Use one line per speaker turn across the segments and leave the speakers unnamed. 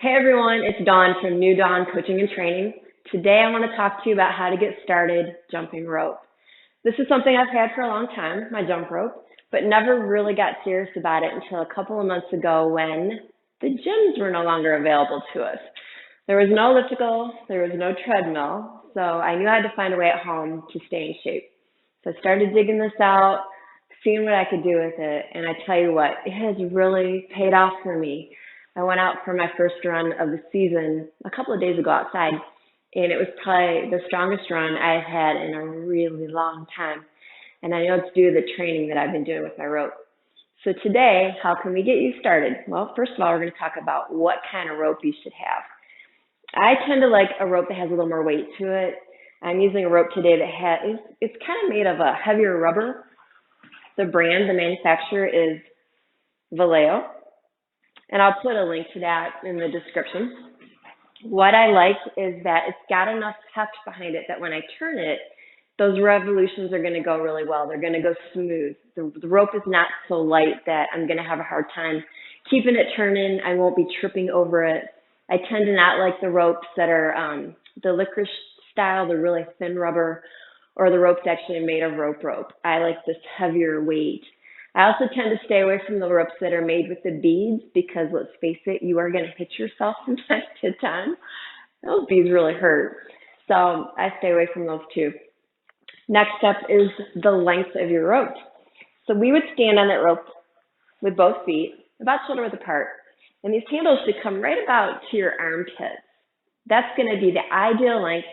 Hey everyone, it's Dawn from New Dawn Coaching and Training. Today I want to talk to you about how to get started jumping rope. This is something I've had for a long time, my jump rope, but never really got serious about it until a couple of months ago when the gyms were no longer available to us. There was no elliptical, there was no treadmill, so I knew I had to find a way at home to stay in shape. So I started digging this out, seeing what I could do with it, and I tell you what, it has really paid off for me. I went out for my first run of the season a couple of days ago outside, and it was probably the strongest run I've had in a really long time. And I know it's due to the training that I've been doing with my rope. So today, how can we get you started? Well, first of all, we're going to talk about what kind of rope you should have. I tend to like a rope that has a little more weight to it. I'm using a rope today that it's kind of made of a heavier rubber. The brand, the manufacturer is Valeo. And I'll put a link to that in the description. What I like is that it's got enough heft behind it that when I turn it, those revolutions are going to go really well. They're going to go smooth. The rope is not so light that I'm going to have a hard time keeping it turning. I won't be tripping over it. I tend to not like the ropes that are the licorice style, the really thin rubber, or the ropes actually made of rope. I like this heavier weight. I also tend to stay away from the ropes that are made with the beads because, let's face it, you are going to hit yourself from time to time. Those beads really hurt. So I stay away from those too. Next step is the length of your rope. So we would stand on that rope with both feet about shoulder width apart. And these handles should come right about to your armpits. That's going to be the ideal length.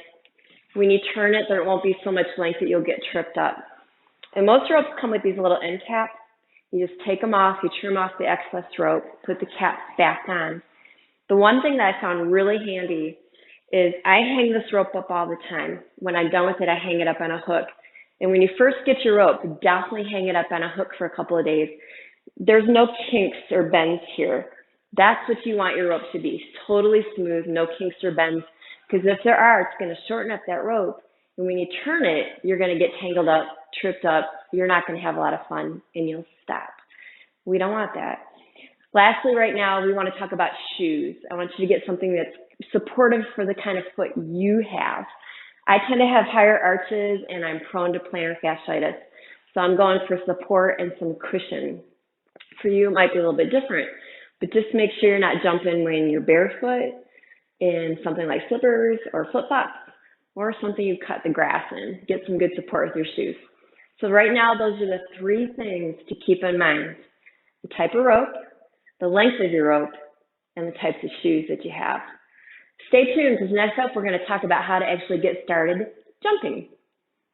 When you turn it, there won't be so much length that you'll get tripped up. And most ropes come with these little end caps. You just take them off, you trim off the excess rope, put the caps back on. The one thing that I found really handy is I hang this rope up all the time. When I'm done with it, I hang it up on a hook. And when you first get your rope, definitely hang it up on a hook for a couple of days. There's no kinks or bends here. That's what you want your rope to be, totally smooth, no kinks or bends. Because if there are, it's going to shorten up that rope. And when you turn it, you're going to get tangled up, tripped up. You're not going to have a lot of fun, and you'll stop. We don't want that. Lastly, right now, we want to talk about shoes. I want you to get something that's supportive for the kind of foot you have. I tend to have higher arches, and I'm prone to plantar fasciitis. So I'm going for support and some cushion. For you, it might be a little bit different, but just make sure you're not jumping when you're barefoot in something like slippers or flip-flops, or something you cut the grass in. Get some good support with your shoes. So right now, those are the three things to keep in mind: the type of rope, the length of your rope, and the types of shoes that you have. Stay tuned, because next up, we're going to talk about how to actually get started jumping.